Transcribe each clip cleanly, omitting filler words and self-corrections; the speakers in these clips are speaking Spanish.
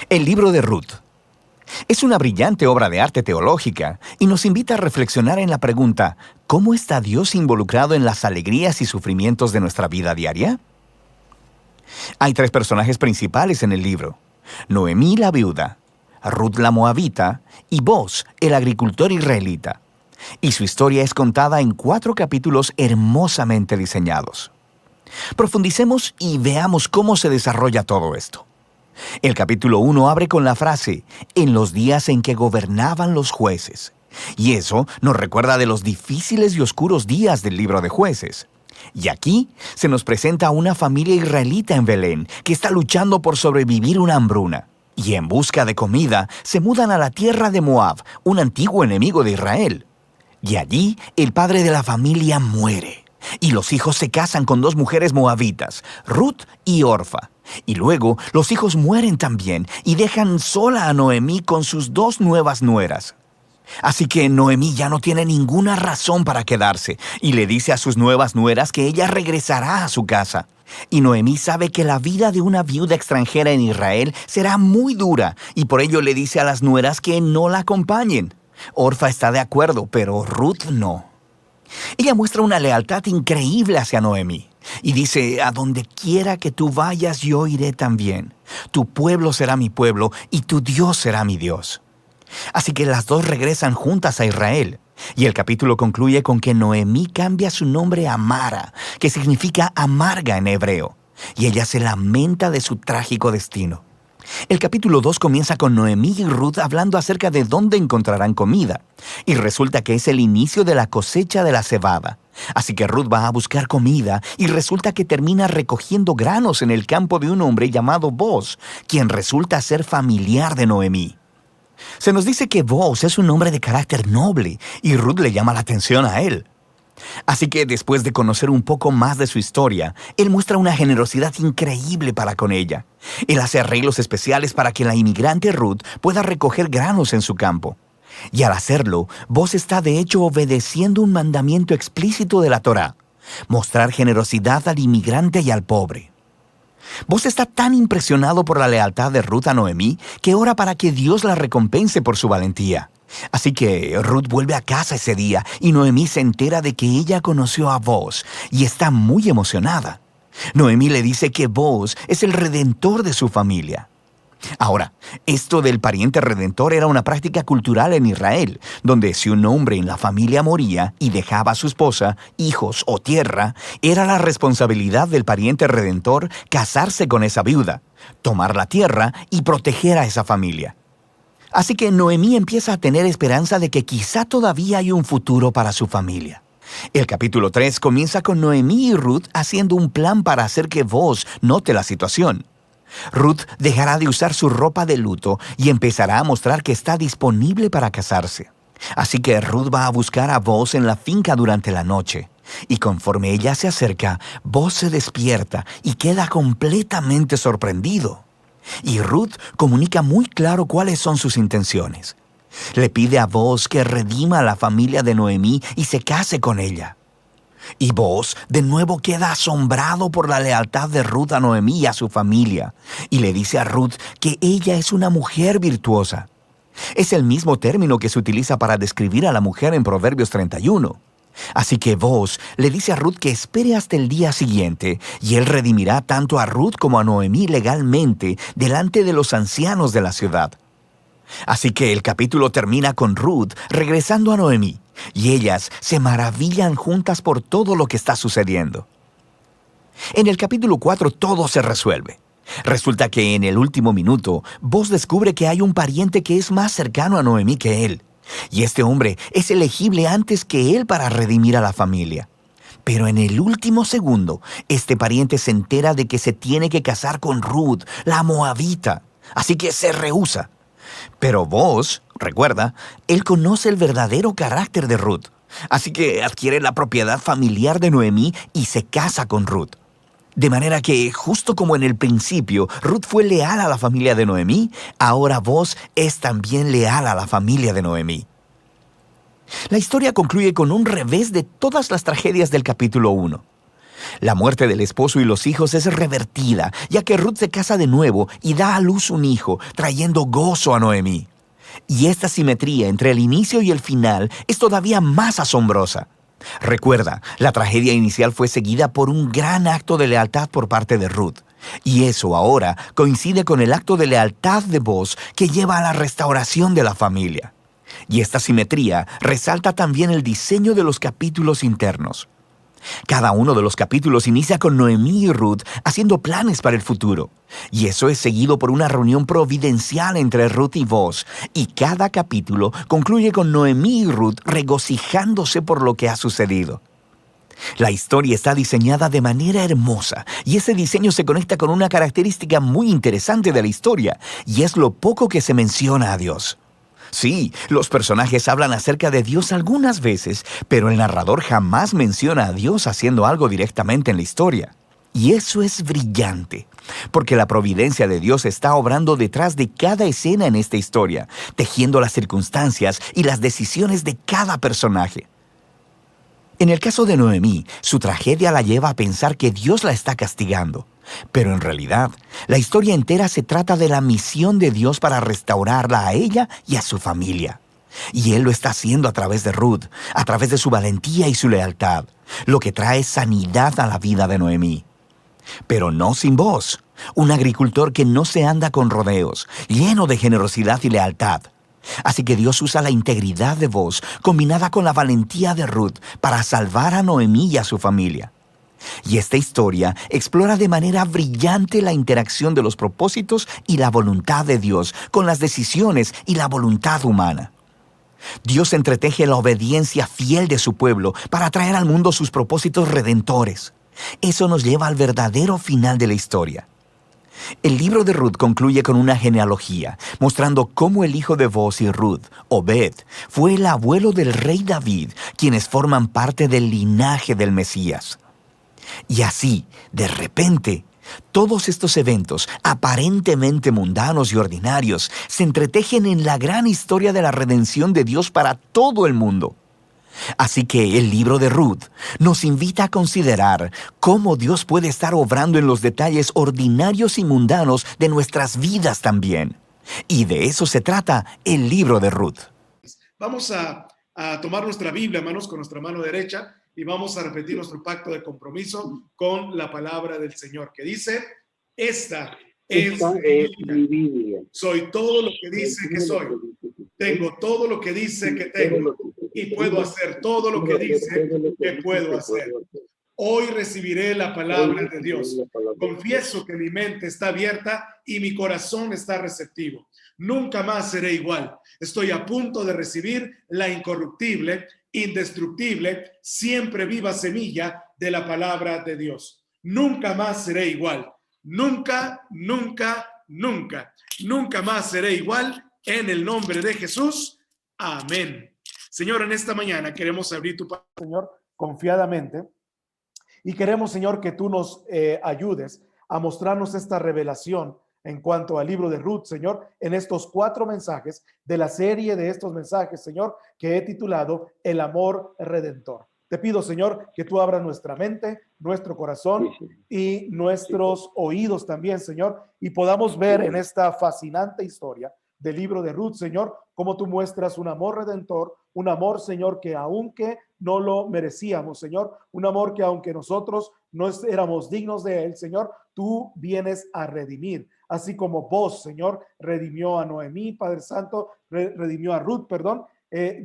El libro de Ruth. Es una brillante obra de arte teológica y nos invita a reflexionar en la pregunta, ¿cómo está Dios involucrado en las alegrías y sufrimientos de nuestra vida diaria? Hay tres personajes principales en el libro: Noemí la viuda, Ruth la moabita y Boaz, el agricultor israelita. Y su historia es contada en 4 capítulos hermosamente diseñados. Profundicemos y veamos cómo se desarrolla todo esto. El capítulo 1 abre con la frase, en los días en que gobernaban los jueces. Y eso nos recuerda de los difíciles y oscuros días del libro de Jueces. Y aquí se nos presenta a una familia israelita en Belén que está luchando por sobrevivir una hambruna. Y en busca de comida se mudan a la tierra de Moab, un antiguo enemigo de Israel. Y allí el padre de la familia muere. Y los hijos se casan con 2 mujeres moabitas, Ruth y Orfa. Y luego los hijos mueren también y dejan sola a Noemí con sus 2 nuevas nueras. Así que Noemí ya no tiene ninguna razón para quedarse y le dice a sus nuevas nueras que ella regresará a su casa. Y Noemí sabe que la vida de una viuda extranjera en Israel será muy dura y por ello le dice a las nueras que no la acompañen. Orfa está de acuerdo, pero Ruth no. Ella muestra una lealtad increíble hacia Noemí y dice, a donde quiera que tú vayas yo iré también. Tu pueblo será mi pueblo y tu Dios será mi Dios. Así que las 2 regresan juntas a Israel. Y el capítulo concluye con que Noemí cambia su nombre a Mara, que significa amarga en hebreo. Y ella se lamenta de su trágico destino. El capítulo 2 comienza con Noemí y Ruth hablando acerca de dónde encontrarán comida. Y resulta que es el inicio de la cosecha de la cebada. Así que Ruth va a buscar comida y resulta que termina recogiendo granos en el campo de un hombre llamado Boaz, quien resulta ser familiar de Noemí. Se nos dice que Boaz es un hombre de carácter noble y Ruth le llama la atención a él. Así que después de conocer un poco más de su historia, él muestra una generosidad increíble para con ella. Él hace arreglos especiales para que la inmigrante Ruth pueda recoger granos en su campo. Y al hacerlo, Boaz está de hecho obedeciendo un mandamiento explícito de la Torá: mostrar generosidad al inmigrante y al pobre. Boaz está tan impresionado por la lealtad de Ruth a Noemí que ora para que Dios la recompense por su valentía. Así que Ruth vuelve a casa ese día y Noemí se entera de que ella conoció a Boaz y está muy emocionada. Noemí le dice que Boaz es el redentor de su familia. Ahora, esto del pariente redentor era una práctica cultural en Israel, donde si un hombre en la familia moría y dejaba a su esposa, hijos o tierra, era la responsabilidad del pariente redentor casarse con esa viuda, tomar la tierra y proteger a esa familia. Así que Noemí empieza a tener esperanza de que quizá todavía hay un futuro para su familia. El capítulo 3 comienza con Noemí y Ruth haciendo un plan para hacer que Boaz note la situación. Ruth dejará de usar su ropa de luto y empezará a mostrar que está disponible para casarse. Así que Ruth va a buscar a Boaz en la finca durante la noche. Y conforme ella se acerca, Boaz se despierta y queda completamente sorprendido. Y Ruth comunica muy claro cuáles son sus intenciones. Le pide a Boaz que redima a la familia de Noemí y se case con ella. Y Boaz de nuevo queda asombrado por la lealtad de Ruth a Noemí y a su familia, y le dice a Ruth que ella es una mujer virtuosa. Es el mismo término que se utiliza para describir a la mujer en Proverbios 31. Así que Boaz le dice a Ruth que espere hasta el día siguiente, y él redimirá tanto a Ruth como a Noemí legalmente delante de los ancianos de la ciudad. Así que el capítulo termina con Ruth regresando a Noemí, y ellas se maravillan juntas por todo lo que está sucediendo. En el capítulo 4 todo se resuelve. Resulta que en el último minuto, Boaz descubre que hay un pariente que es más cercano a Noemí que él, y este hombre es elegible antes que él para redimir a la familia. Pero en el último segundo, este pariente se entera de que se tiene que casar con Ruth, la moabita, así que se rehúsa. Pero Boaz, recuerda, él conoce el verdadero carácter de Ruth, así que adquiere la propiedad familiar de Noemí y se casa con Ruth. De manera que, justo como en el principio, Ruth fue leal a la familia de Noemí, ahora Boaz es también leal a la familia de Noemí. La historia concluye con un revés de todas las tragedias del capítulo 1. La muerte del esposo y los hijos es revertida, ya que Ruth se casa de nuevo y da a luz un hijo, trayendo gozo a Noemí. Y esta simetría entre el inicio y el final es todavía más asombrosa. Recuerda, la tragedia inicial fue seguida por un gran acto de lealtad por parte de Ruth. Y eso ahora coincide con el acto de lealtad de Boaz que lleva a la restauración de la familia. Y esta simetría resalta también el diseño de los capítulos internos. Cada uno de los capítulos inicia con Noemí y Ruth haciendo planes para el futuro. Y eso es seguido por una reunión providencial entre Ruth y Boaz. Y cada capítulo concluye con Noemí y Ruth regocijándose por lo que ha sucedido. La historia está diseñada de manera hermosa, y ese diseño se conecta con una característica muy interesante de la historia, y es lo poco que se menciona a Dios. Sí, los personajes hablan acerca de Dios algunas veces, pero el narrador jamás menciona a Dios haciendo algo directamente en la historia. Y eso es brillante, porque la providencia de Dios está obrando detrás de cada escena en esta historia, tejiendo las circunstancias y las decisiones de cada personaje. En el caso de Noemí, su tragedia la lleva a pensar que Dios la está castigando. Pero en realidad, la historia entera se trata de la misión de Dios para restaurarla a ella y a su familia. Y Él lo está haciendo a través de Ruth, a través de su valentía y su lealtad, lo que trae sanidad a la vida de Noemí. Pero no sin Boaz, un agricultor que no se anda con rodeos, lleno de generosidad y lealtad. Así que Dios usa la integridad de Boaz combinada con la valentía de Ruth para salvar a Noemí y a su familia. Y esta historia explora de manera brillante la interacción de los propósitos y la voluntad de Dios con las decisiones y la voluntad humana. Dios entreteje la obediencia fiel de su pueblo para traer al mundo sus propósitos redentores. Eso nos lleva al verdadero final de la historia. El libro de Ruth concluye con una genealogía, mostrando cómo el hijo de Boaz y Ruth, Obed, fue el abuelo del rey David, quienes forman parte del linaje del Mesías. Y así, de repente, todos estos eventos, aparentemente mundanos y ordinarios, se entretejen en la gran historia de la redención de Dios para todo el mundo. Así que el libro de Ruth nos invita a considerar cómo Dios puede estar obrando en los detalles ordinarios y mundanos de nuestras vidas también. Y de eso se trata el libro de Ruth. Vamos a tomar nuestra Biblia, hermanos, con nuestra mano derecha y vamos a repetir nuestro pacto de compromiso con la palabra del Señor, que dice: esta es mi Biblia. Soy todo lo que dice que soy. Tengo todo lo que dice que tengo y puedo hacer todo lo que dice que puedo hacer. Hoy recibiré la palabra de Dios. Confieso que mi mente está abierta y mi corazón está receptivo. Nunca más seré igual. Estoy a punto de recibir la incorruptible, indestructible, siempre viva semilla de la palabra de Dios. Nunca más seré igual. Nunca, nunca, nunca. Nunca más seré igual. En el nombre de Jesús. Amén. Señor, en esta mañana queremos abrir tu palabra, Señor, confiadamente. Y queremos, Señor, que tú nos ayudes a mostrarnos esta revelación en cuanto al libro de Ruth, Señor, en estos 4 mensajes de la serie de estos mensajes, Señor, que he titulado El amor redentor. Te pido, Señor, que tú abras nuestra mente, nuestro corazón y nuestros oídos también, Señor, y podamos ver en esta fascinante historia del libro de Ruth, Señor, cómo tú muestras un amor redentor, un amor, Señor, que aunque no lo merecíamos, Señor, un amor que aunque nosotros no éramos dignos de él, Señor, tú vienes a redimir, así como vos, Señor, redimió a Noemí, Padre Santo, redimió a Ruth, perdón.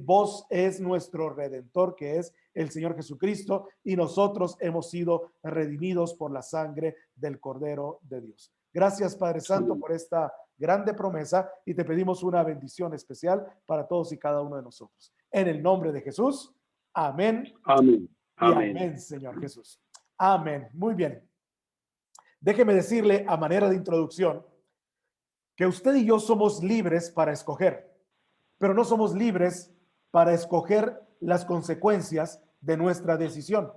Vos es nuestro redentor, que es el Señor Jesucristo, y nosotros hemos sido redimidos por la sangre del Cordero de Dios. Gracias, Padre Santo, por esta grande promesa, y te pedimos una bendición especial para todos y cada uno de nosotros. En el nombre de Jesús, amén. Amén. Y amén, amén, Señor Jesús. Amén. Muy bien. Déjeme decirle a manera de introducción que usted y yo somos libres para escoger, pero no somos libres para escoger las consecuencias de nuestra decisión.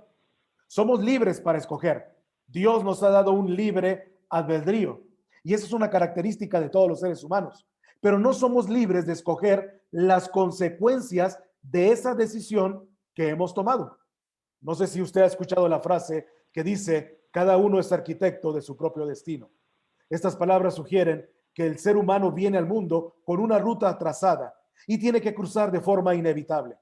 Somos libres para escoger. Dios nos ha dado un libre albedrío, y esa es una característica de todos los seres humanos, pero no somos libres de escoger las consecuencias de esa decisión que hemos tomado. No sé si usted ha escuchado la frase que dice, cada uno es arquitecto de su propio destino. Estas palabras sugieren que el ser humano viene al mundo con una ruta trazada y tiene que cruzar de forma inevitable.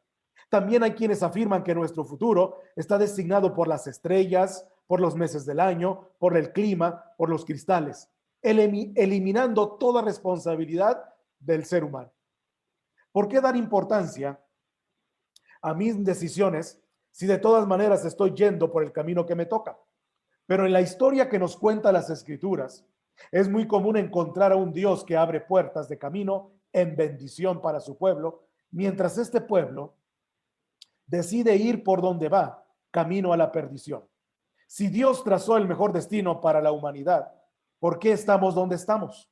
También hay quienes afirman que nuestro futuro está designado por las estrellas, por los meses del año, por el clima, por los cristales, eliminando toda responsabilidad del ser humano. ¿Por qué dar importancia a mis decisiones si de todas maneras estoy yendo por el camino que me toca? Pero en la historia que nos cuenta las Escrituras, es muy común encontrar a un Dios que abre puertas de camino en bendición para su pueblo, mientras este pueblo decide ir por donde va, camino a la perdición. Si Dios trazó el mejor destino para la humanidad, ¿por qué estamos donde estamos?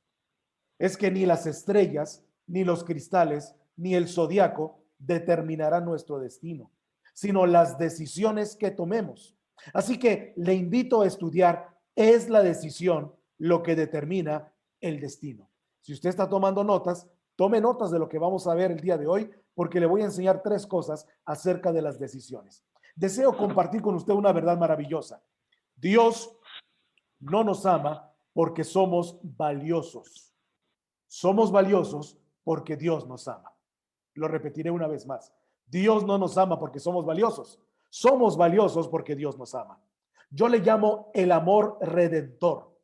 Es que ni las estrellas, ni los cristales, ni el zodiaco determinarán nuestro destino, sino las decisiones que tomemos. Así que le invito a estudiar, ¿es la decisión lo que determina el destino? Si usted está tomando notas, tome notas de lo que vamos a ver el día de hoy, porque le voy a enseñar 3 cosas acerca de las decisiones. Deseo compartir con usted una verdad maravillosa. Dios no nos ama porque somos valiosos. Somos valiosos porque Dios nos ama. Lo repetiré una vez más. Dios no nos ama porque somos valiosos. Somos valiosos porque Dios nos ama. Yo le llamo el amor redentor.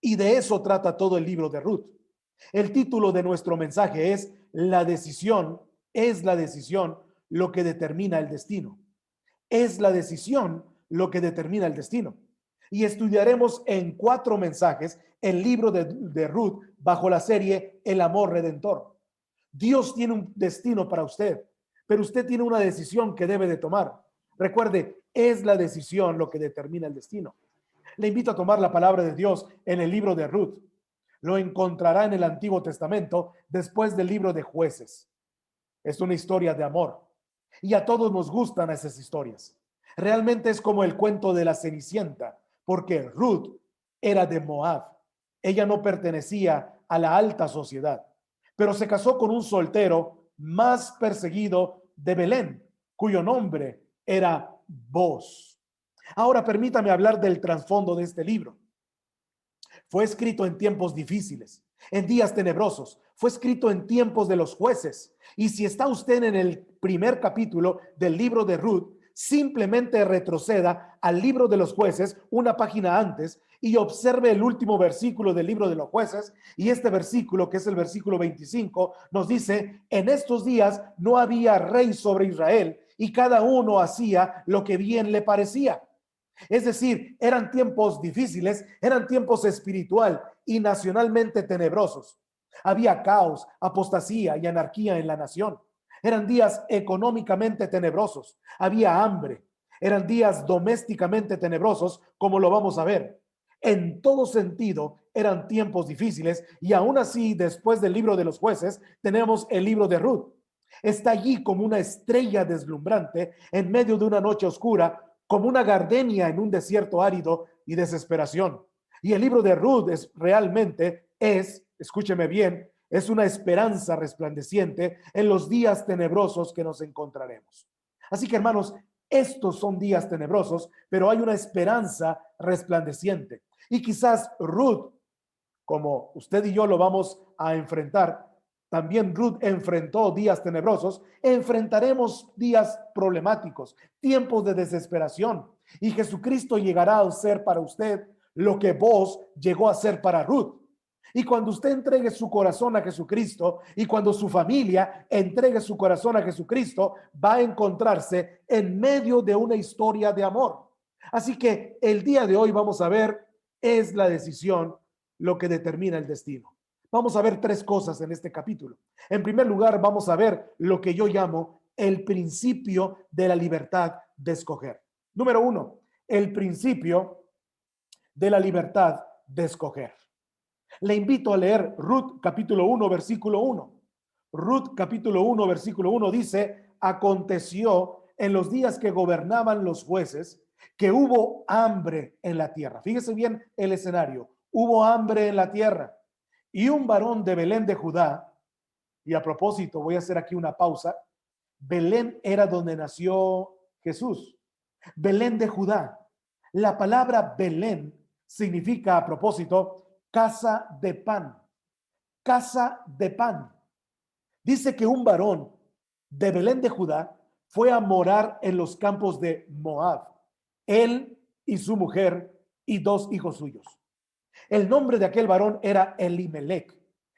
Y de eso trata todo el libro de Ruth. El título de nuestro mensaje es La decisión, es la decisión lo que determina el destino. Es la decisión lo que determina el destino. Y estudiaremos en 4 mensajes el libro de Ruth bajo la serie El amor redentor. Dios tiene un destino para usted, pero usted tiene una decisión que debe de tomar. Recuerde, es la decisión lo que determina el destino. Le invito a tomar la palabra de Dios en el libro de Ruth. Lo encontrará en el Antiguo Testamento después del libro de Jueces. Es una historia de amor y a todos nos gustan esas historias. Realmente es como el cuento de la Cenicienta, porque Ruth era de Moab. Ella no pertenecía a la alta sociedad, pero se casó con un soltero más perseguido de Belén, cuyo nombre era Boz. Ahora permítame hablar del trasfondo de este libro. Fue escrito en tiempos difíciles, en días tenebrosos. Fue escrito en tiempos de los jueces. Y si está usted en el primer capítulo del libro de Ruth, simplemente retroceda al libro de los jueces una página antes y observe el último versículo del libro de los jueces. Y este versículo, que es el versículo 25, nos dice, en estos días no había rey sobre Israel y cada uno hacía lo que bien le parecía. Es decir, eran tiempos difíciles, eran tiempos espiritual y nacionalmente tenebrosos. Había caos, apostasía y anarquía en la nación. Eran días económicamente tenebrosos. Había hambre. Eran días domésticamente tenebrosos, como lo vamos a ver. En todo sentido, eran tiempos difíciles y aún así, después del libro de los jueces, tenemos el libro de Ruth. Está allí como una estrella deslumbrante en medio de una noche oscura, como una gardenia en un desierto árido y desesperación. Y el libro de Ruth escúcheme bien, es una esperanza resplandeciente en los días tenebrosos que nos encontraremos. Así que, hermanos, estos son días tenebrosos, pero hay una esperanza resplandeciente. Y quizás Ruth, como usted y yo lo vamos a enfrentar, también Ruth enfrentó días tenebrosos, enfrentaremos días problemáticos, tiempos de desesperación, y Jesucristo llegará a ser para usted lo que vos llegó a ser para Ruth. Y cuando usted entregue su corazón a Jesucristo y cuando su familia entregue su corazón a Jesucristo, va a encontrarse en medio de una historia de amor. Así que el día de hoy vamos a ver, es la decisión lo que determina el destino. Vamos a ver 3 cosas en este capítulo. En primer lugar, vamos a ver lo que yo llamo el principio de la libertad de escoger. Número 1, el principio de la libertad de escoger. Le invito a leer Ruth capítulo 1, versículo 1. Ruth capítulo 1, versículo 1 dice, aconteció en los días que gobernaban los jueces que hubo hambre en la tierra. Fíjese bien el escenario. Hubo hambre en la tierra. Y un varón de Belén de Judá, y a propósito, voy a hacer aquí una pausa. Belén era donde nació Jesús. Belén de Judá. La palabra Belén significa, a propósito, casa de pan. Casa de pan. Dice que un varón de Belén de Judá fue a morar en los campos de Moab, él y su mujer y 2 hijos suyos. El nombre de aquel varón era Elimelech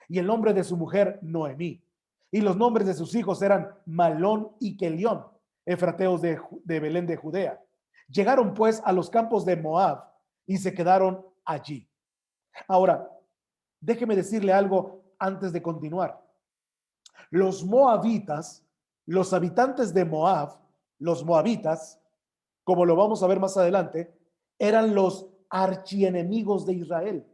y el nombre de su mujer Noemí. Y los nombres de sus hijos eran Malón y Kelión, efrateos de Belén de Judea. Llegaron pues a los campos de Moab y se quedaron allí. Ahora, déjeme decirle algo antes de continuar. Los moabitas, los habitantes de Moab, los moabitas, como lo vamos a ver más adelante, eran los archienemigos de Israel.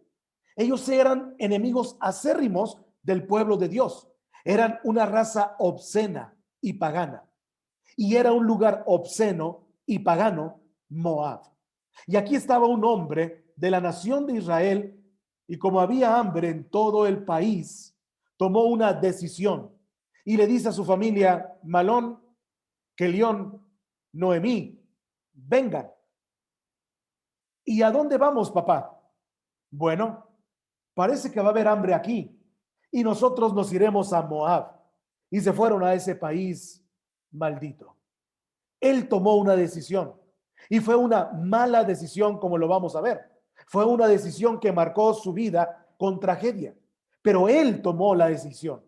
Ellos eran enemigos acérrimos del pueblo de Dios. Eran una raza obscena y pagana. Y era un lugar obsceno y pagano, Moab. Y aquí estaba un hombre de la nación de Israel, y como había hambre en todo el país, tomó una decisión y le dice a su familia: Malón, Kelión, Noemí, vengan. ¿Y a dónde vamos, papá? Bueno, parece que va a haber hambre aquí y nosotros nos iremos a Moab. Y se fueron a ese país maldito. Él tomó una decisión y fue una mala decisión, como lo vamos a ver. Fue una decisión que marcó su vida con tragedia, pero él tomó la decisión.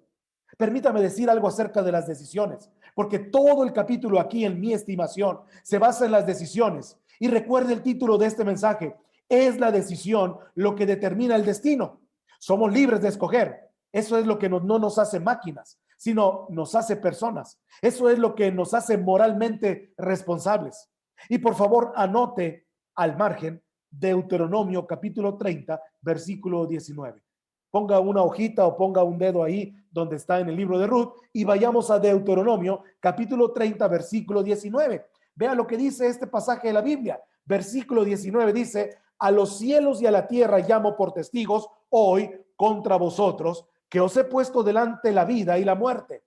Permítame decir algo acerca de las decisiones, porque todo el capítulo aquí, en mi estimación, se basa en las decisiones. Y recuerde el título de este mensaje: es la decisión lo que determina el destino. Somos libres de escoger. Eso es lo que no nos hace máquinas, sino nos hace personas. Eso es lo que nos hace moralmente responsables. Y por favor, anote al margen Deuteronomio capítulo 30, versículo 19. Ponga una hojita o ponga un dedo ahí donde está en el libro de Ruth y vayamos a Deuteronomio capítulo 30, versículo 19. Vea lo que dice este pasaje de la Biblia. Versículo 19 dice: a los cielos y a la tierra llamo por testigos hoy contra vosotros, que os he puesto delante la vida y la muerte,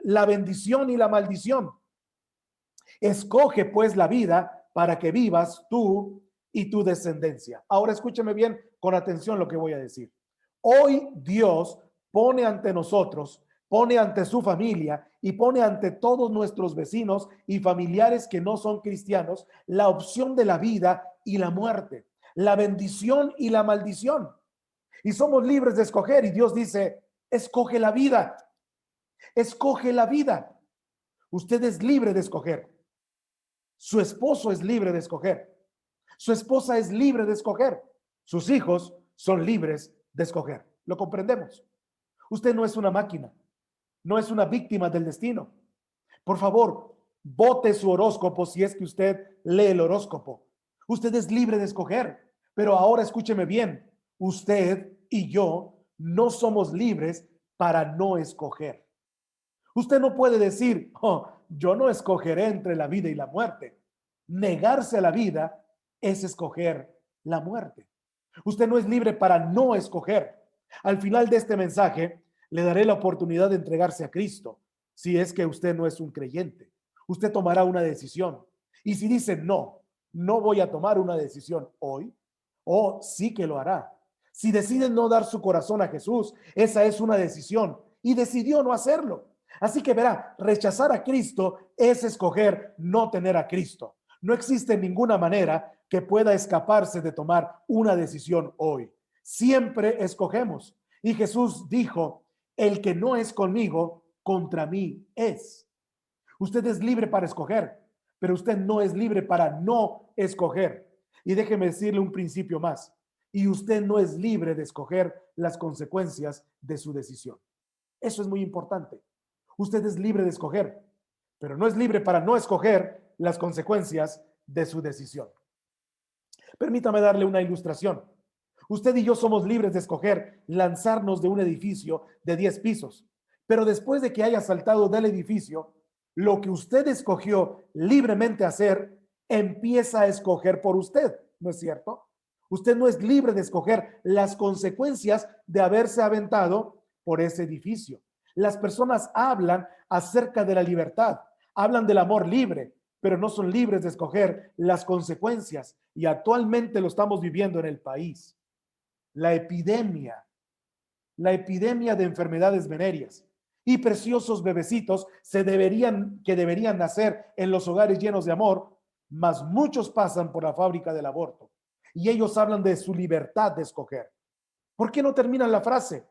la bendición y la maldición. Escoge pues la vida para que vivas tú y tu descendencia. Ahora escúcheme bien con atención lo que voy a decir. Hoy Dios pone ante nosotros, pone ante su familia y pone ante todos nuestros vecinos y familiares que no son cristianos la opción de la vida y la muerte, la bendición y la maldición. Y somos libres de escoger, y Dios dice: escoge la vida, escoge la vida. Usted es libre de escoger. Su esposo es libre de escoger. Su esposa es libre de escoger. Sus hijos son libres de escoger. ¿Lo comprendemos? Usted no es una máquina, no es una víctima del destino. Por favor, vote su horóscopo si es que usted lee el horóscopo. Usted es libre de escoger, pero ahora escúcheme bien: usted y yo no somos libres para no escoger. Usted no puede decir: oh, yo no escogeré entre la vida y la muerte. Negarse a la vida es escoger la muerte. Usted no es libre para no escoger. Al final de este mensaje, le daré la oportunidad de entregarse a Cristo. Si es que usted no es un creyente, usted tomará una decisión. Y si dice: no, no voy a tomar una decisión hoy, oh, sí que lo hará. Si decide no dar su corazón a Jesús, esa es una decisión, y decidió no hacerlo. Así que verá, rechazar a Cristo es escoger no tener a Cristo. No existe ninguna manera que pueda escaparse de tomar una decisión hoy. Siempre escogemos. Y Jesús dijo: el que no es conmigo, contra mí es. Usted es libre para escoger, pero usted no es libre para no escoger. Y déjeme decirle un principio más: y usted no es libre de escoger las consecuencias de su decisión. Eso es muy importante. Usted es libre de escoger, pero no es libre para no escoger las consecuencias de su decisión. Permítame darle una ilustración. Usted y yo somos libres de escoger lanzarnos de un edificio de 10 pisos, pero después de que haya saltado del edificio, lo que usted escogió libremente hacer, empieza a escoger por usted, ¿no es cierto? Usted no es libre de escoger las consecuencias de haberse aventado por ese edificio. Las personas hablan acerca de la libertad, hablan del amor libre, pero no son libres de escoger las consecuencias. Y actualmente lo estamos viviendo en el país. La epidemia de enfermedades venéreas y preciosos bebecitos que deberían nacer en los hogares llenos de amor, mas muchos pasan por la fábrica del aborto y ellos hablan de su libertad de escoger. ¿Por qué no terminan la frase?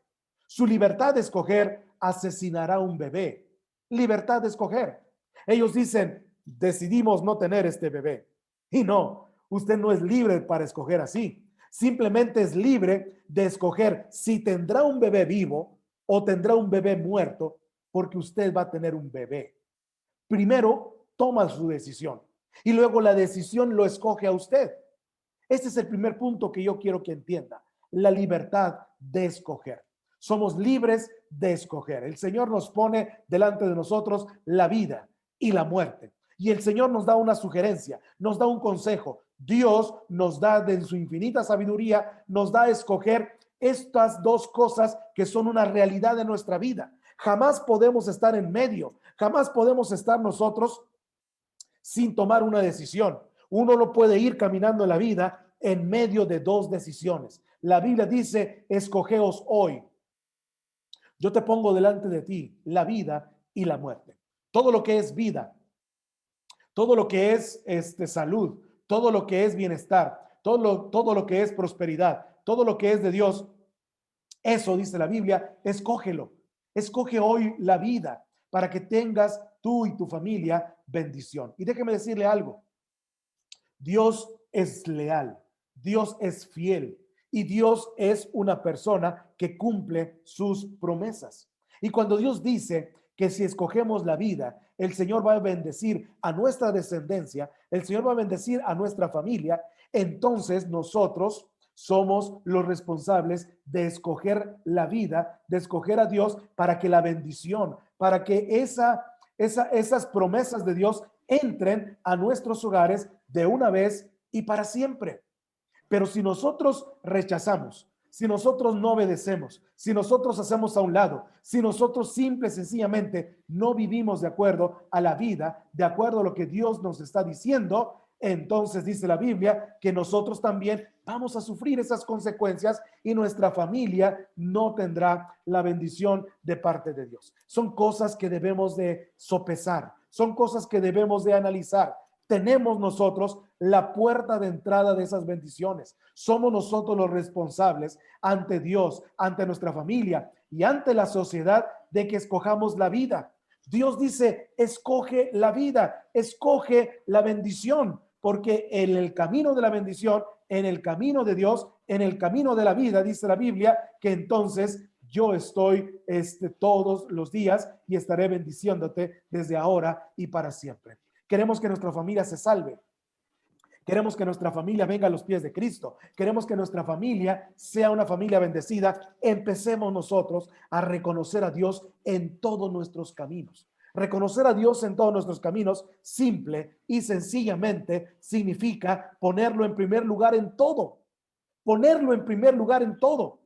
Su libertad de escoger asesinará a un bebé. Libertad de escoger. Ellos dicen, decidimos no tener este bebé. Y no, usted no es libre para escoger así. Simplemente es libre de escoger si tendrá un bebé vivo o tendrá un bebé muerto, porque usted va a tener un bebé. Primero, toma su decisión y luego la decisión lo escoge a usted. Este es el primer punto que yo quiero que entienda. La libertad de escoger. Somos libres de escoger. El Señor nos pone delante de nosotros la vida y la muerte. Y el Señor nos da una sugerencia, nos da un consejo. Dios nos da de su infinita sabiduría, nos da a escoger estas dos cosas que son una realidad de nuestra vida. Jamás podemos estar en medio, jamás podemos estar nosotros sin tomar una decisión. Uno no puede ir caminando en la vida en medio de dos decisiones. La Biblia dice, escogeos hoy. Yo te pongo delante de ti la vida y la muerte. Todo lo que es vida, todo lo que es salud, todo lo que es bienestar, todo lo que es prosperidad, todo lo que es de Dios, eso dice la Biblia, escógelo. Escoge hoy la vida para que tengas tú y tu familia bendición. Y déjeme decirle algo. Dios es leal, Dios es fiel y Dios es una persona que cumple sus promesas. Y cuando Dios dice que si escogemos la vida, el Señor va a bendecir a nuestra descendencia, el Señor va a bendecir a nuestra familia, entonces nosotros somos los responsables de escoger la vida, de escoger a Dios para que la bendición, para que esas promesas de Dios entren a nuestros hogares de una vez y para siempre. Pero si nosotros rechazamos, si nosotros no obedecemos, si nosotros hacemos a un lado, si nosotros simple y sencillamente no vivimos de acuerdo a la vida, de acuerdo a lo que Dios nos está diciendo, entonces dice la Biblia que nosotros también vamos a sufrir esas consecuencias y nuestra familia no tendrá la bendición de parte de Dios. Son cosas que debemos de sopesar, son cosas que debemos de analizar. Tenemos nosotros la puerta de entrada de esas bendiciones. Somos nosotros los responsables ante Dios, ante nuestra familia y ante la sociedad de que escojamos la vida. Dios dice, escoge la vida, escoge la bendición, porque en el camino de la bendición, en el camino de Dios, en el camino de la vida, dice la Biblia, que entonces yo estoy todos los días y estaré bendiciéndote desde ahora y para siempre. Queremos que nuestra familia se salve. Queremos que nuestra familia venga a los pies de Cristo. Queremos que nuestra familia sea una familia bendecida. Empecemos nosotros a reconocer a Dios en todos nuestros caminos. Reconocer a Dios en todos nuestros caminos, simple y sencillamente, significa ponerlo en primer lugar en todo. Ponerlo en primer lugar en todo.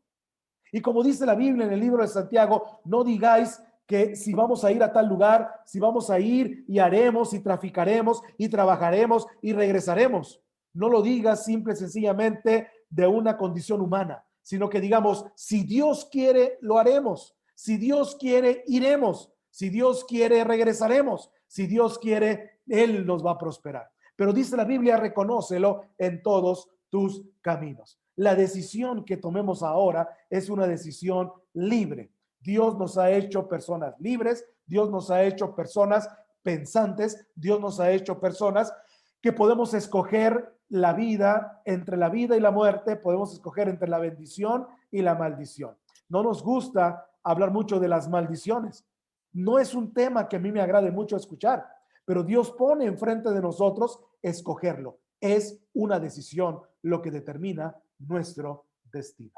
Y como dice la Biblia en el libro de Santiago, no digáis que si vamos a ir a tal lugar, si vamos a ir y haremos y traficaremos y trabajaremos y regresaremos. No lo digas simple y sencillamente de una condición humana, sino que digamos, si Dios quiere, lo haremos. Si Dios quiere, iremos. Si Dios quiere, regresaremos. Si Dios quiere, Él nos va a prosperar. Pero dice la Biblia, reconócelo en todos tus caminos. La decisión que tomemos ahora es una decisión libre. Dios nos ha hecho personas libres, Dios nos ha hecho personas pensantes, Dios nos ha hecho personas que podemos escoger la vida, entre la vida y la muerte, podemos escoger entre la bendición y la maldición. No nos gusta hablar mucho de las maldiciones. No es un tema que a mí me agrade mucho escuchar, pero Dios pone enfrente de nosotros escogerlo. Es una decisión lo que determina nuestro destino.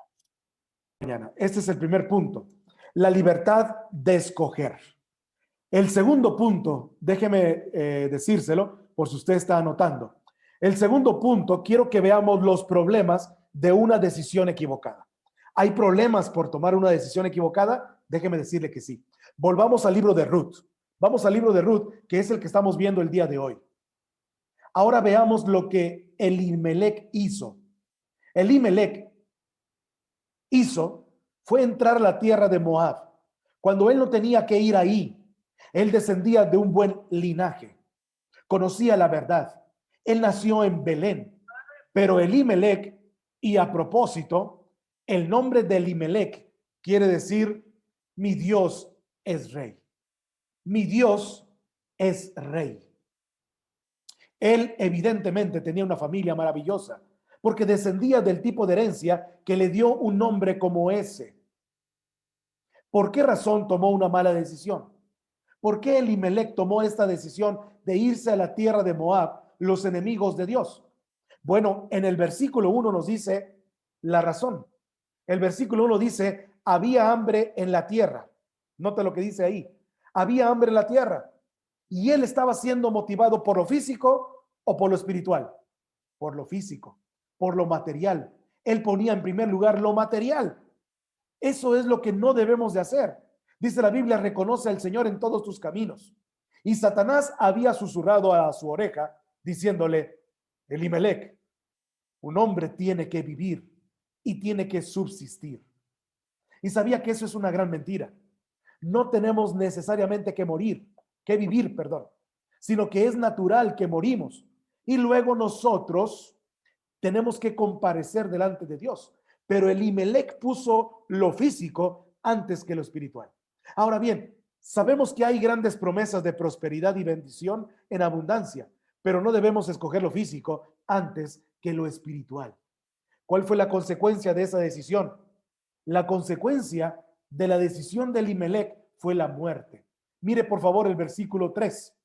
Este es el primer punto. La libertad de escoger. El segundo punto, déjeme decírselo por si usted está anotando. El segundo punto, quiero que veamos los problemas de una decisión equivocada. ¿Hay problemas por tomar una decisión equivocada? Déjeme decirle que sí. Volvamos al libro de Ruth. Vamos al libro de Ruth, que es el que estamos viendo el día de hoy. Ahora veamos lo que Elimelec hizo. Elimelec fue entrar a la tierra de Moab, cuando él no tenía que ir ahí. Él descendía de un buen linaje, conocía la verdad. Él nació en Belén, pero Elimelec, y a propósito, el nombre de Elimelec quiere decir: mi Dios es rey. Mi Dios es rey. Él evidentemente tenía una familia maravillosa, porque descendía del tipo de herencia que le dio un nombre como ese. ¿Por qué razón tomó una mala decisión? ¿Por qué Elimelec tomó esta decisión de irse a la tierra de Moab, los enemigos de Dios? Bueno, en el versículo 1 nos dice la razón. El versículo 1 dice: había hambre en la tierra. Nota lo que dice ahí. Había hambre en la tierra. Y él estaba siendo motivado por lo físico o por lo espiritual. Por lo físico, por lo material. Él ponía en primer lugar lo material. Eso es lo que no debemos de hacer. Dice la Biblia: reconoce al Señor en todos tus caminos. Y Satanás había susurrado a su oreja diciéndole: Elimelec, un hombre tiene que vivir y tiene que subsistir. Y sabía que eso es una gran mentira. No tenemos necesariamente que vivir, sino que es natural que morimos. Y luego nosotros tenemos que comparecer delante de Dios. Pero Elimelec puso lo físico antes que lo espiritual. Ahora bien, sabemos que hay grandes promesas de prosperidad y bendición en abundancia, pero no debemos escoger lo físico antes que lo espiritual. ¿Cuál fue la consecuencia de esa decisión? La consecuencia de la decisión de Elimelec fue la muerte. Mire por favor el versículo 3.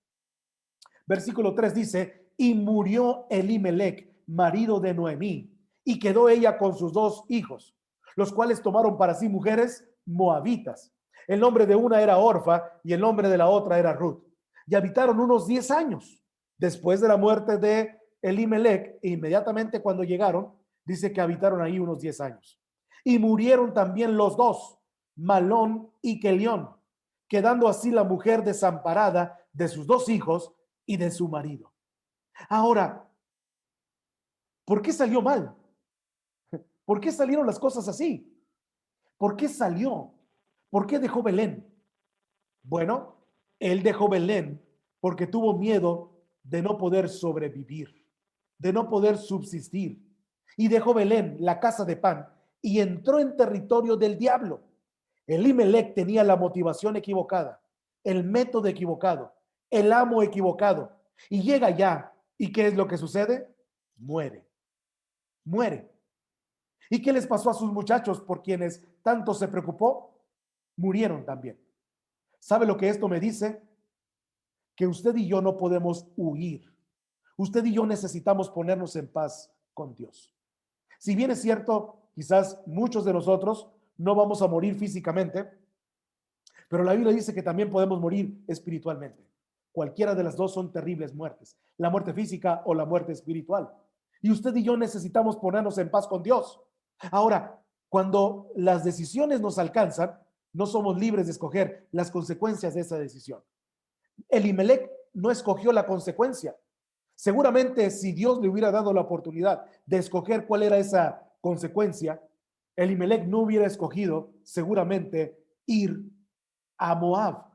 Versículo 3 dice: y murió Elimelec, marido de Noemí, y quedó ella con sus 2 hijos, los cuales tomaron para sí mujeres moabitas. El nombre de una era Orfa y el nombre de la otra era Ruth. Y habitaron unos 10 años. Después de la muerte de Elimelec, e inmediatamente cuando llegaron, dice que habitaron ahí unos 10 años. Y murieron también los 2, Malón y Kelión, quedando así la mujer desamparada de sus 2 hijos y de su marido. Ahora, ¿por qué salió mal? ¿Por qué salieron las cosas así? ¿Por qué salió? ¿Por qué dejó Belén? Bueno, él dejó Belén porque tuvo miedo de no poder sobrevivir, de no poder subsistir. Y dejó Belén, la casa de pan, y entró en territorio del diablo. Elimelec tenía la motivación equivocada, el método equivocado, el amo equivocado. Y llega allá, ¿y qué es lo que sucede? Muere. ¿Y qué les pasó a sus muchachos por quienes tanto se preocupó? Murieron también. ¿Sabe lo que esto me dice? Que usted y yo no podemos huir. Usted y yo necesitamos ponernos en paz con Dios. Si bien es cierto, quizás muchos de nosotros no vamos a morir físicamente, pero la Biblia dice que también podemos morir espiritualmente. Cualquiera de las dos son terribles muertes, la muerte física o la muerte espiritual. Y usted y yo necesitamos ponernos en paz con Dios. Ahora, cuando las decisiones nos alcanzan, no somos libres de escoger las consecuencias de esa decisión. Elimelec no escogió la consecuencia. Seguramente si Dios le hubiera dado la oportunidad de escoger cuál era esa consecuencia, Elimelec no hubiera escogido seguramente ir a Moab,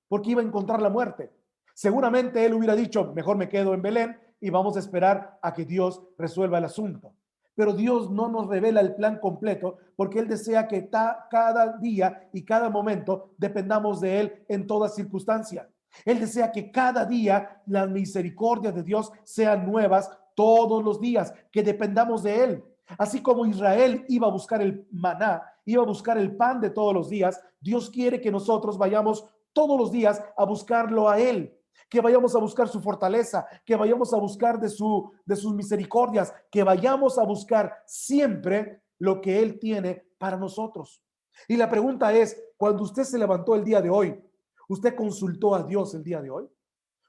porque iba a encontrar la muerte. Seguramente él hubiera dicho: mejor me quedo en Belén y vamos a esperar a que Dios resuelva el asunto. Pero Dios no nos revela el plan completo, porque Él desea que cada día y cada momento dependamos de Él en toda circunstancia. Él desea que cada día las misericordias de Dios sean nuevas todos los días, que dependamos de Él. Así como Israel iba a buscar el maná, iba a buscar el pan de todos los días, Dios quiere que nosotros vayamos todos los días a buscarlo a Él, que vayamos a buscar su fortaleza, que vayamos a buscar de sus misericordias, que vayamos a buscar siempre lo que Él tiene para nosotros. Y la pregunta es: cuando usted se levantó el día de hoy, ¿usted consultó a Dios el día de hoy?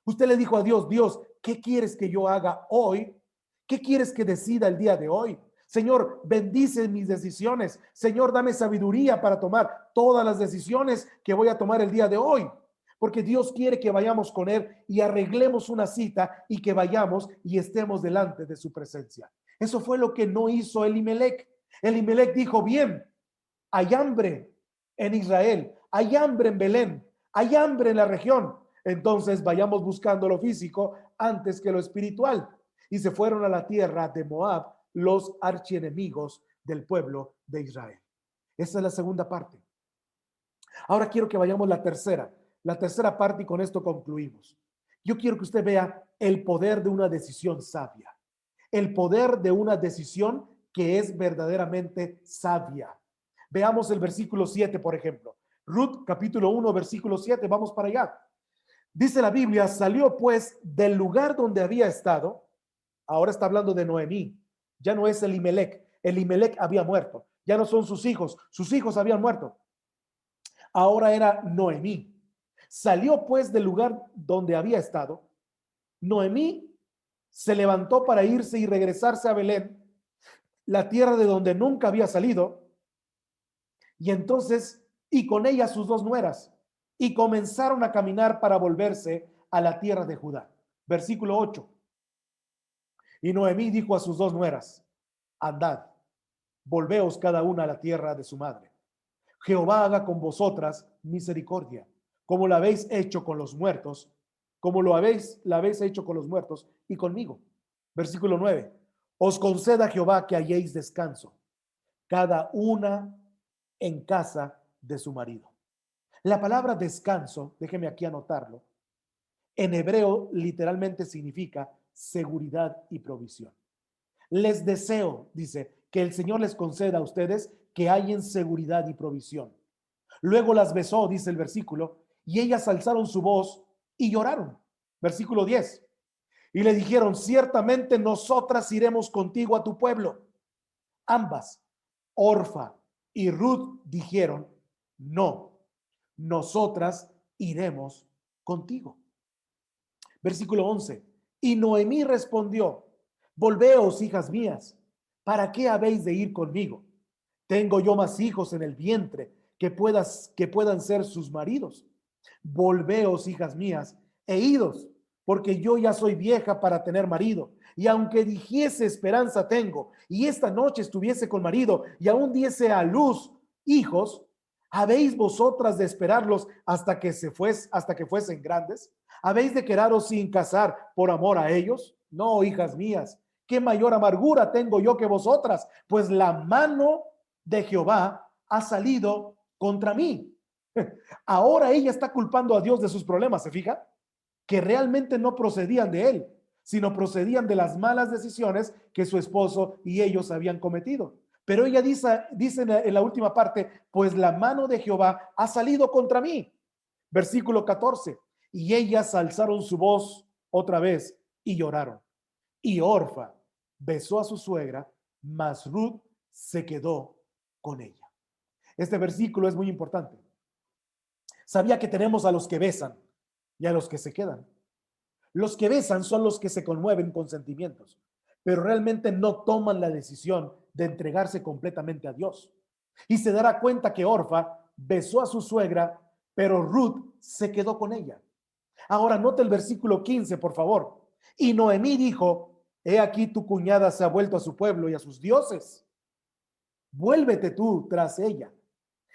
Usted le dijo a Dios: Dios, ¿qué quieres que yo haga hoy? ¿Qué quieres que decida el día de hoy? Señor, bendice mis decisiones. Señor, dame sabiduría para tomar todas las decisiones que voy a tomar el día de hoy. porque Dios quiere que vayamos con Él y arreglemos una cita y que vayamos y estemos delante de su presencia. Eso fue lo que no hizo Elimelec. Elimelec dijo, bien, hay hambre en Israel, hay hambre en Belén, hay hambre en la región. Entonces vayamos buscando lo físico antes que lo espiritual. Y se fueron a la tierra de Moab los archienemigos del pueblo de Israel. Esa es la segunda parte. Ahora quiero que vayamos a la tercera parte, y con esto concluimos. Yo quiero que usted vea el poder de una decisión sabia, el poder de una decisión que es verdaderamente sabia. Veamos el versículo 7, por ejemplo. Ruth, capítulo 1, versículo 7, vamos para allá. Dice la Biblia, salió pues del lugar donde había estado. Ahora está hablando de Noemí, ya no es Elimelec. Elimelec había muerto, ya no son sus hijos habían muerto. Ahora era Noemí. Salió pues del lugar donde había estado. Noemí se levantó para irse y regresarse a Belén, la tierra de donde nunca había salido, y entonces, y con ella sus dos nueras, y comenzaron a caminar para volverse a la tierra de Judá. Versículo 8. Y Noemí dijo a sus dos nueras, andad, volveos cada una a la tierra de su madre. Jehová haga con vosotras misericordia, como la habéis hecho con los muertos, como la habéis hecho con los muertos y conmigo. Versículo 9. Os conceda Jehová que halléis descanso, cada una en casa de su marido. La palabra descanso, déjeme aquí anotarlo, en hebreo literalmente significa seguridad y provisión. Les deseo, dice, que el Señor les conceda a ustedes que hallen seguridad y provisión. Luego las besó, dice el versículo, y ellas alzaron su voz y lloraron. Versículo 10. Y le dijeron, ciertamente nosotras iremos contigo a tu pueblo. Ambas, Orfa y Ruth, dijeron, no, nosotras iremos contigo. Versículo 11. Y Noemí respondió, volveos, hijas mías, ¿para qué habéis de ir conmigo? Tengo yo más hijos en el vientre que puedan ser sus maridos. Volveos, hijas mías, e idos, porque yo ya soy vieja para tener marido. Y aunque dijese esperanza tengo, y esta noche estuviese con marido, y aún diese a luz hijos, ¿habéis vosotras de esperarlos hasta que fuesen grandes? ¿Habéis de quedaros sin casar por amor a ellos? No, hijas mías, qué mayor amargura tengo yo que vosotras, pues la mano de Jehová ha salido contra mí. Ahora ella está culpando a Dios de sus problemas, ¿se fija? Que realmente no procedían de él, sino procedían de las malas decisiones que su esposo y ellos habían cometido. Pero ella dice en la última parte, pues la mano de Jehová ha salido contra mí. Versículo 14. Y ellas alzaron su voz otra vez y lloraron. Y Orfa besó a su suegra, mas Ruth se quedó con ella. Este versículo es muy importante. Sabía que tenemos a los que besan y a los que se quedan. Los que besan son los que se conmueven con sentimientos, pero realmente no toman la decisión de entregarse completamente a Dios. Y se dará cuenta que Orfa besó a su suegra, pero Ruth se quedó con ella. Ahora note el versículo 15, por favor. Y Noemí dijo, he aquí tu cuñada se ha vuelto a su pueblo y a sus dioses. Vuélvete tú tras ella.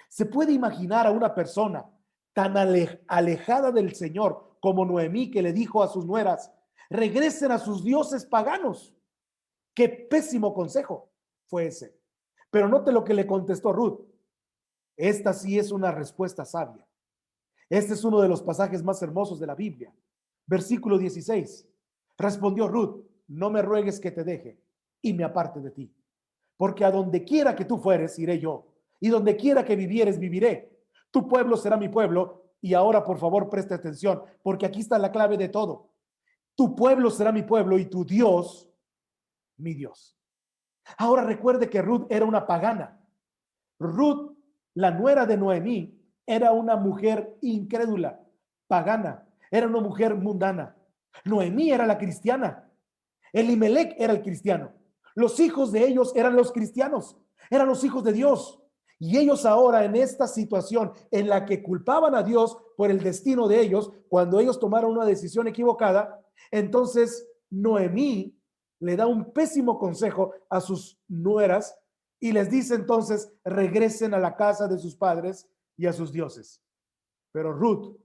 ¿Se puede imaginar a una persona tan alejada del Señor como Noemí, que le dijo a sus nueras, regresen a sus dioses paganos? Qué pésimo consejo fue ese. Pero note lo que le contestó Ruth. Esta sí es una respuesta sabia. Este es uno de los pasajes más hermosos de la Biblia. Versículo 16. Respondió Ruth, no me ruegues que te deje y me aparte de ti, porque a donde quiera que tú fueres, iré yo, y donde quiera que vivieres, viviré. Tu pueblo será mi pueblo. Y ahora, por favor, preste atención, porque aquí está la clave de todo. Tu pueblo será mi pueblo y tu Dios, mi Dios. Ahora recuerde que Ruth era una pagana. Ruth, la nuera de Noemí, era una mujer incrédula, pagana, era una mujer mundana. Noemí era la cristiana. Elimelec era el cristiano. Los hijos de ellos eran los cristianos, eran los hijos de Dios. Y ellos ahora en esta situación en la que culpaban a Dios por el destino de ellos, cuando ellos tomaron una decisión equivocada, entonces Noemí le da un pésimo consejo a sus nueras y les dice entonces regresen a la casa de sus padres y a sus dioses. Pero Ruth,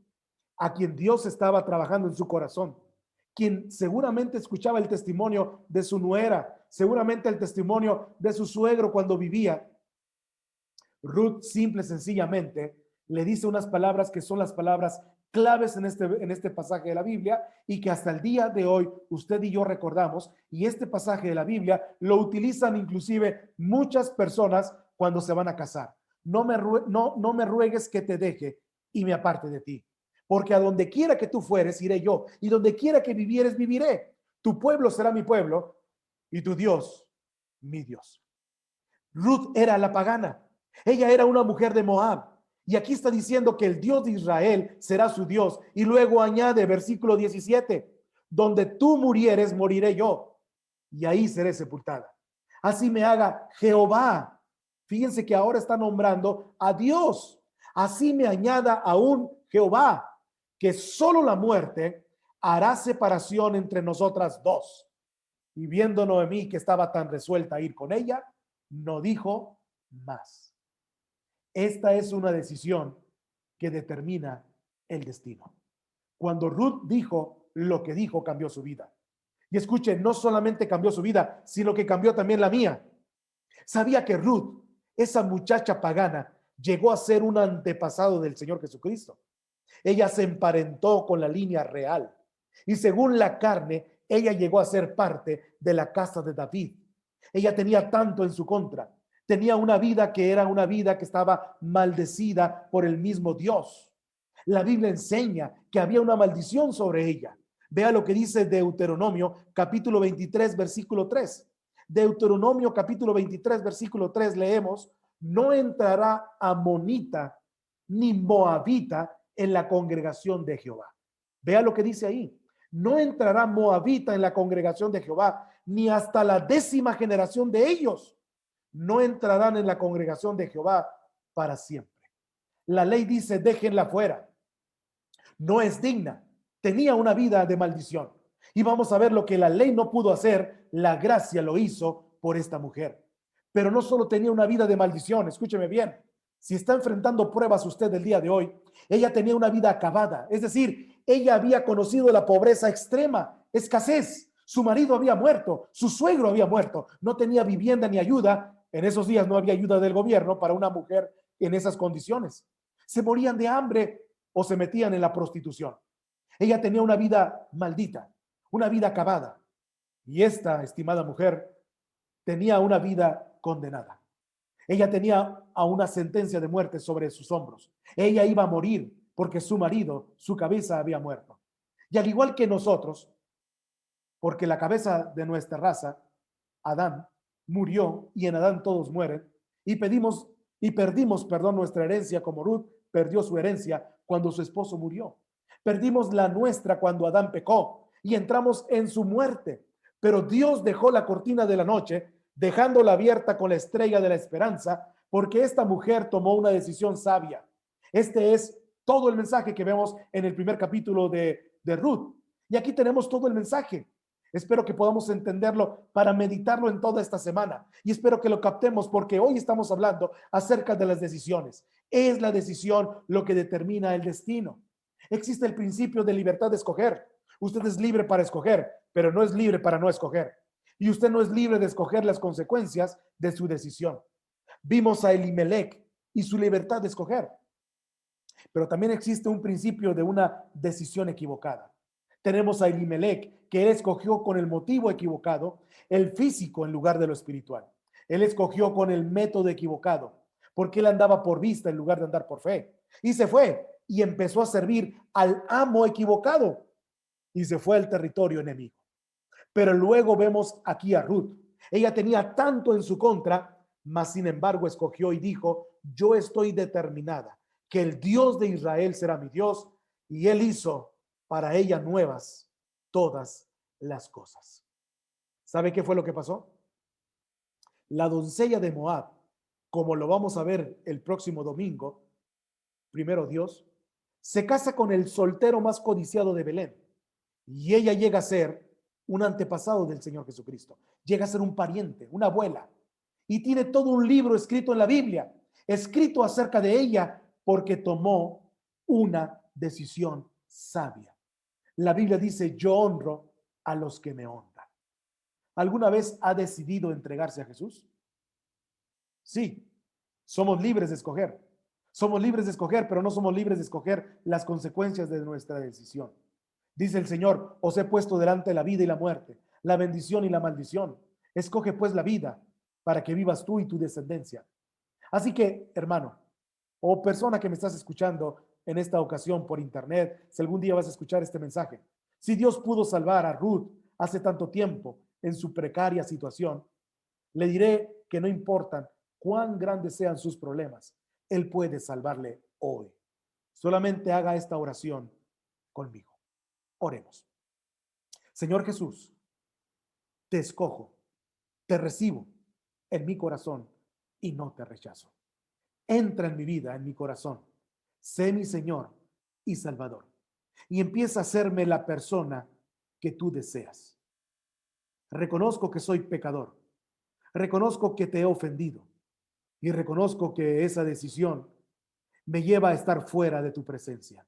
a quien Dios estaba trabajando en su corazón, quien seguramente escuchaba el testimonio de su nuera, seguramente el testimonio de su suegro cuando vivía, Ruth simple y sencillamente le dice unas palabras que son las palabras claves en este pasaje de la Biblia y que hasta el día de hoy usted y yo recordamos, y este pasaje de la Biblia lo utilizan inclusive muchas personas cuando se van a casar. No me ruegues que te deje y me aparte de ti, porque a donde quiera que tú fueres iré yo, y donde quiera que vivieres viviré. Tu pueblo será mi pueblo y tu Dios mi Dios. Ruth era la pagana. Ella era una mujer de Moab. Y aquí está diciendo que el Dios de Israel será su Dios. Y luego añade versículo 17, donde tú murieres, moriré yo. Y ahí seré sepultada. Así me haga Jehová. Fíjense que ahora está nombrando a Dios. Así me añada aún Jehová, que solo la muerte hará separación entre nosotras dos. Y viendo Noemí que estaba tan resuelta a ir con ella, no dijo más. Esta es una decisión que determina el destino. Cuando Ruth dijo lo que dijo, cambió su vida. Y escuche, no solamente cambió su vida, sino que cambió también la mía. Sabía que Ruth, esa muchacha pagana, llegó a ser un antepasado del Señor Jesucristo. Ella se emparentó con la línea real. Y según la carne, ella llegó a ser parte de la casa de David. Ella tenía tanto en su contra. Tenía una vida que era una vida que estaba maldecida por el mismo Dios. La Biblia enseña que había una maldición sobre ella. Vea lo que dice Deuteronomio capítulo 23 versículo 3. Deuteronomio capítulo 23 versículo 3 leemos: no entrará amonita ni moabita en la congregación de Jehová. Vea lo que dice ahí: no entrará moabita en la congregación de Jehová, ni hasta la 10ª generación de ellos no entrarán en la congregación de Jehová para siempre. La ley dice: déjenla fuera. No es digna. Tenía una vida de maldición. Y vamos a ver lo que la ley no pudo hacer, la gracia lo hizo por esta mujer. Pero no solo tenía una vida de maldición, escúcheme bien. Si está enfrentando pruebas usted el día de hoy, ella tenía una vida acabada. Es decir, ella había conocido la pobreza extrema, escasez. Su marido había muerto, su suegro había muerto, no tenía vivienda ni ayuda. En esos días no había ayuda del gobierno para una mujer en esas condiciones. Se morían de hambre o se metían en la prostitución. Ella tenía una vida maldita, una vida acabada. Y esta, estimada mujer, tenía una vida condenada. Ella tenía a una sentencia de muerte sobre sus hombros. Ella iba a morir porque su marido, su cabeza había muerto. Y al igual que nosotros, porque la cabeza de nuestra raza, Adán, murió, y en Adán todos mueren, y perdimos, nuestra herencia, como Ruth perdió su herencia cuando su esposo murió. Perdimos la nuestra cuando Adán pecó y entramos en su muerte. Pero Dios dejó la cortina de la noche, dejándola abierta con la estrella de la esperanza, porque esta mujer tomó una decisión sabia. Este es todo el mensaje que vemos en el primer capítulo de Ruth. Y aquí tenemos todo el mensaje. Espero que podamos entenderlo para meditarlo en toda esta semana. Y espero que lo captemos, porque hoy estamos hablando acerca de las decisiones. Es la decisión lo que determina el destino. Existe el principio de libertad de escoger. Usted es libre para escoger, pero no es libre para no escoger. Y usted no es libre de escoger las consecuencias de su decisión. Vimos a Elimelech y su libertad de escoger. Pero también existe un principio de una decisión equivocada. Tenemos a Elimelech, que él escogió con el motivo equivocado, el físico en lugar de lo espiritual. Él escogió con el método equivocado, porque él andaba por vista en lugar de andar por fe. Y se fue y empezó a servir al amo equivocado y se fue al territorio enemigo. Pero luego vemos aquí a Ruth. Ella tenía tanto en su contra, mas sin embargo escogió y dijo: yo estoy determinada que el Dios de Israel será mi Dios, y él hizo para ella nuevas todas las cosas. ¿Sabe qué fue lo que pasó? La doncella de Moab como lo vamos a ver el próximo domingo, primero Dios, se casa con el soltero más codiciado de Belén. Y ella llega a ser un antepasado del Señor Jesucristo. Llega a ser un pariente, una abuela. Y tiene todo un libro escrito en la Biblia, escrito acerca de ella, porque tomó una decisión sabia. La Biblia dice, yo honro a los que me honran. ¿Alguna vez ha decidido entregarse a Jesús? Sí, somos libres de escoger. Somos libres de escoger, pero no somos libres de escoger las consecuencias de nuestra decisión. Dice el Señor, os he puesto delante la vida y la muerte, la bendición y la maldición. Escoge pues la vida para que vivas tú y tu descendencia. Así que, hermano, o persona que me estás escuchando en esta ocasión por internet, si algún día vas a escuchar este mensaje, si Dios pudo salvar a Ruth hace tanto tiempo en su precaria situación, le diré que no importan cuán grandes sean sus problemas, Él puede salvarle hoy. Solamente haga esta oración conmigo. Oremos. Señor Jesús, te escojo, te recibo en mi corazón y no te rechazo. Entra en mi vida, en mi corazón. Sé mi Señor y Salvador. Y empieza a hacerme la persona que tú deseas. Reconozco que soy pecador. Reconozco que te he ofendido. Y reconozco que esa decisión me lleva a estar fuera de tu presencia.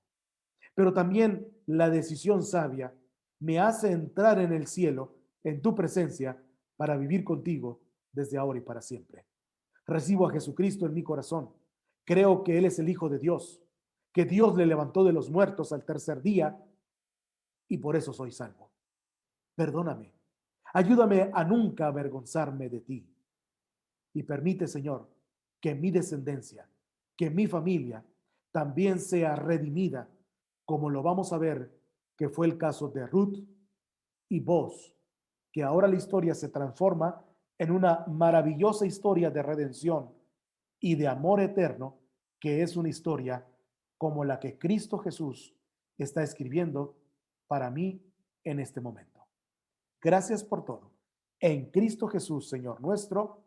Pero también la decisión sabia me hace entrar en el cielo, en tu presencia, para vivir contigo desde ahora y para siempre. Recibo a Jesucristo en mi corazón. Creo que Él es el Hijo de Dios, que Dios le levantó de los muertos al tercer día y por eso soy salvo. Perdóname. Ayúdame a nunca avergonzarme de ti. Y permite, Señor, que mi descendencia, que mi familia también sea redimida, como lo vamos a ver que fue el caso de Ruth y vos, que ahora la historia se transforma en una maravillosa historia de redención y de amor eterno, que es una historia como la que Cristo Jesús está escribiendo para mí en este momento. Gracias por todo. En Cristo Jesús, Señor nuestro.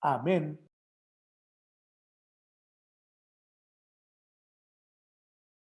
Amén